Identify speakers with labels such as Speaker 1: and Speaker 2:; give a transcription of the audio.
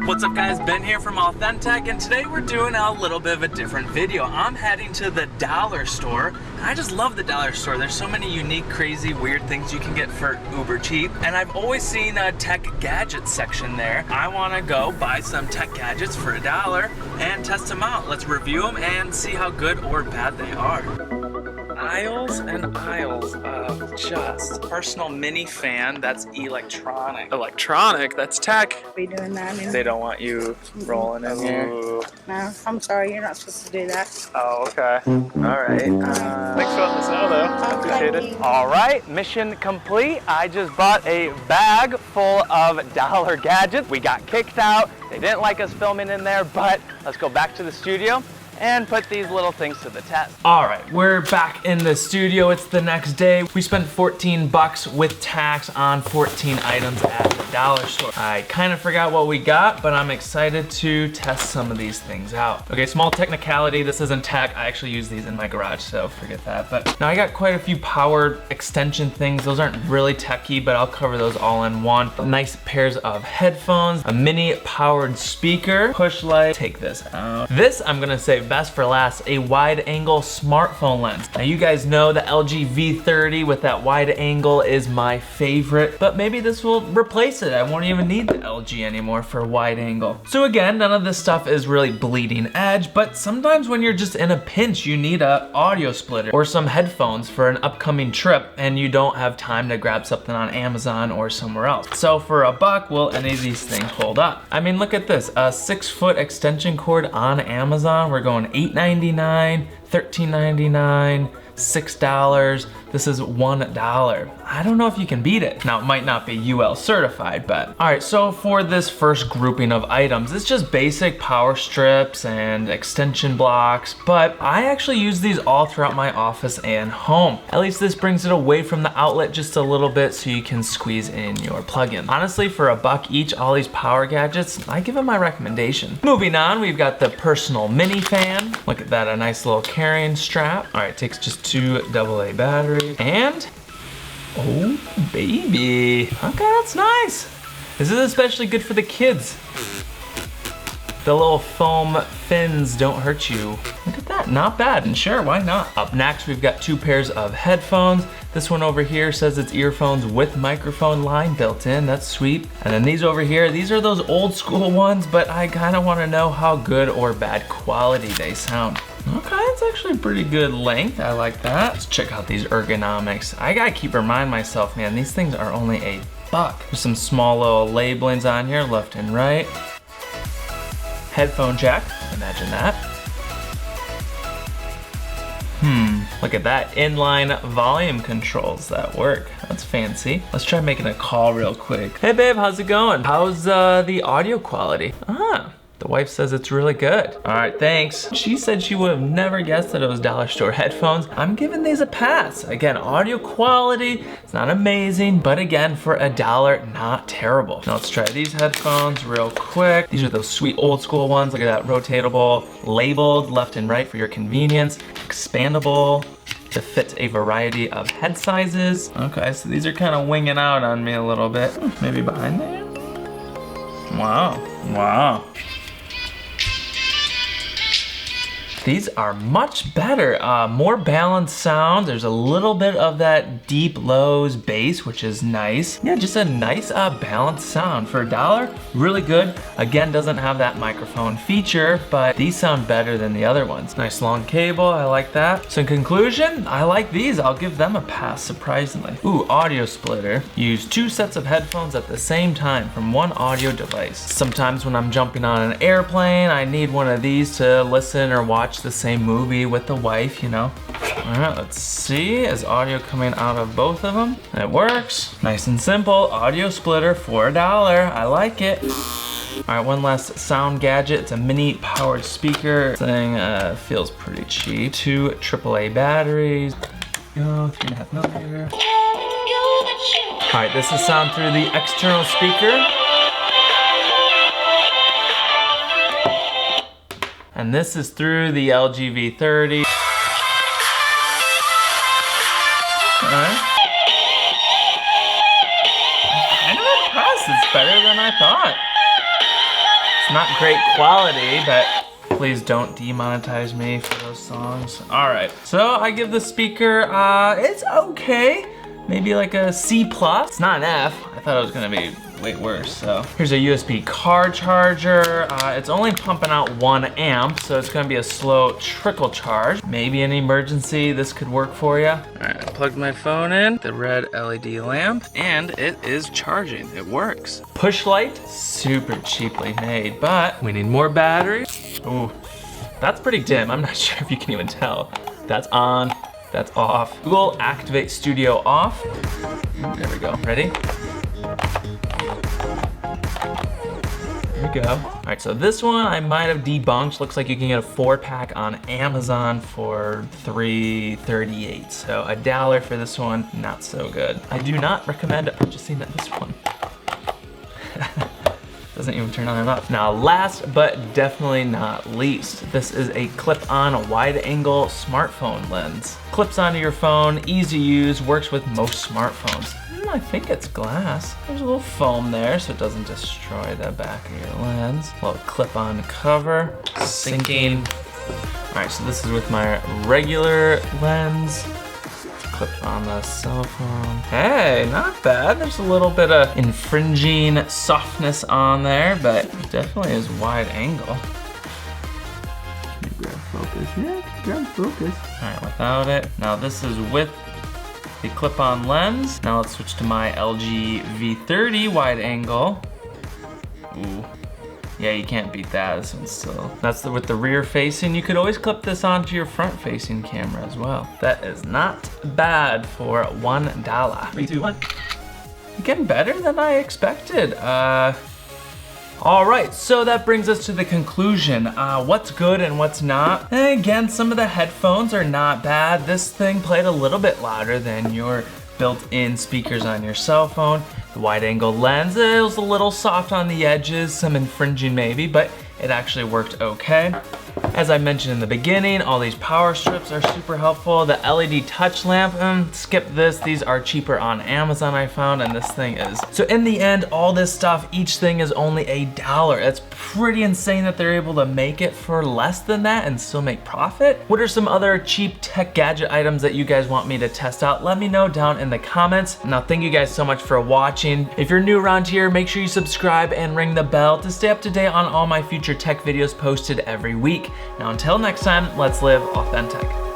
Speaker 1: What's up guys, Ben here from AuthenTech, and today we're doing a little bit of a different video. I'm heading to the dollar store, and I just love the dollar store. There's so many unique, crazy, weird things you can get for uber cheap, and I've always seen a tech gadgets section there. I want to go buy some tech gadgets for $1 and test them out. Let's review them and see how good or bad they are. Aisles and aisles of just personal mini fan that's electronic. Electronic? That's tech.
Speaker 2: Be doing that.
Speaker 1: They don't want you rolling in here.
Speaker 2: No, I'm sorry, you're not supposed to do that.
Speaker 1: Oh, okay. All right. Thanks for letting us know, though. I appreciate it. All right, mission complete. I just bought a bag full of dollar gadgets. We got kicked out. They didn't like us filming in there, but let's go back to the studio and put these little things to the test. All right, we're back in the studio. It's the next day. We spent 14 bucks with tax on 14 items at the dollar store. I kind of forgot what we got, but I'm excited to test some of these things out. Okay, small technicality, this isn't tech. I actually use these in my garage, so forget that. But now I got quite a few powered extension things. Those aren't really techy, but I'll cover those all in one. Nice pairs of headphones, a mini powered speaker, push light. Take this out. This I'm gonna save best for last, a wide angle smartphone lens. Now you guys know the LG V30 with that wide angle is my favorite, but maybe this will replace it. I won't even need the LG anymore for wide angle. So again, none of this stuff is really bleeding edge, but sometimes when you're just in a pinch, you need a audio splitter or some headphones for an upcoming trip and you don't have time to grab something on Amazon or somewhere else. So for $1, will any of these things hold up? I mean, look at this, a 6-foot extension cord on Amazon. We're going $8.99, $13.99, $6. This is $1. I don't know if you can beat it. Now, it might not be UL certified, but. All right, so for this first grouping of items, it's just basic power strips and extension blocks, but I actually use these all throughout my office and home. At least this brings it away from the outlet just a little bit so you can squeeze in your plug-in. Honestly, for $1 each, all these power gadgets, I give them my recommendation. Moving on, we've got the personal mini fan. Look at that, a nice little carrying strap. All right, takes just 2 AA batteries, and oh baby, okay, that's nice. This is especially good for the kids. The little foam fins don't hurt you. Look at that, not bad, and sure, why not? Up next, we've got 2 pairs of headphones. This one over here says it's earphones with microphone line built in, that's sweet. And then these over here, these are those old school ones, but I kinda wanna know how good or bad quality they sound. Okay, it's actually pretty good length, I like that. Let's check out these ergonomics. I gotta keep reminding myself, man, these things are only $1. There's some small little labelings on here, left and right. Headphone jack, imagine that. Look at that, inline volume controls that work. That's fancy. Let's try making a call real quick. Hey babe, how's it going? How's the audio quality? The wife says it's really good. All right, thanks. She said she would have never guessed that it was dollar store headphones. I'm giving these a pass. Again, audio quality, it's not amazing, but again, for $1, not terrible. Now let's try these headphones real quick. These are those sweet old school ones. Look at that, rotatable, labeled left and right for your convenience, expandable to fit a variety of head sizes. Okay, so these are kind of winging out on me a little bit. Maybe behind there? Wow, wow. These are much better, more balanced sound. There's a little bit of that deep lows bass, which is nice. Yeah, just a nice balanced sound. For $1, really good. Again, doesn't have that microphone feature, but these sound better than the other ones. Nice long cable, I like that. So in conclusion, I like these. I'll give them a pass, surprisingly. Ooh, audio splitter. Use 2 sets of headphones at the same time from one audio device. Sometimes when I'm jumping on an airplane, I need one of these to listen or watch the same movie with the wife, you know. All right, let's see. Is audio coming out of both of them? It works. Nice and simple. Audio splitter for $1. I like it. All right, one last sound gadget. It's a mini powered speaker. This thing feels pretty cheap. 2 AAA batteries. Go, 3.5 millimeter. All right, this is sound through the external speaker. And this is through the LG V30. Alright. I'm kind of impressed. It's better than I thought. It's not great quality, but please don't demonetize me for those songs. All right, so I give the speaker, it's okay. Maybe like a C+. It's not an F. I thought it was gonna be way worse. So here's a USB car charger. It's only pumping out 1 amp, so it's gonna be a slow trickle charge. Maybe in emergency, this could work for you. All right, I plugged my phone in, the red LED lamp, and it is charging. It works. Push light, super cheaply made, but we need more battery. Ooh, that's pretty dim. I'm not sure if you can even tell. That's on, that's off. Google Activate Studio off. There we go, ready? There we go. All right, so this one I might have debunked. Looks like you can get a 4-pack on Amazon for $3.38. So $1 for this one, not so good. I do not recommend purchasing this one. Doesn't even turn on and off. Now, last but definitely not least, this is a clip-on wide-angle smartphone lens. Clips onto your phone, easy to use, works with most smartphones. I think it's glass. There's a little foam there so it doesn't destroy the back of your lens. A little clip-on cover, syncing. All right, so this is with my regular lens. Clip on the cell phone. Hey, not bad. There's a little bit of infringing softness on there, but it definitely is wide angle. Can you grab focus? Yeah, can you grab focus? All right, without it. Now this is with the clip-on lens. Now let's switch to my LG V30 wide angle. Ooh. Yeah, you can't beat that. This one's still, that's with the rear facing. You could always clip this onto your front facing camera as well. That is not bad for $1. 3, 2, 1. Getting better than I expected. All right, so that brings us to the conclusion. What's good and what's not? And again, some of the headphones are not bad. This thing played a little bit louder than your built-in speakers on your cell phone. The wide-angle lens, it was a little soft on the edges, some infringing maybe, but it actually worked okay. As I mentioned in the beginning, all these power strips are super helpful. The LED touch lamp, skip this. These are cheaper on Amazon, I found, and this thing is. So in the end, all this stuff, each thing is only $1. That's pretty insane that they're able to make it for less than that and still make profit. What are some other cheap tech gadget items that you guys want me to test out? Let me know down in the comments. Now, thank you guys so much for watching. If you're new around here, make sure you subscribe and ring the bell to stay up to date on all my future tech videos posted every week. Now until next time, let's live authentic.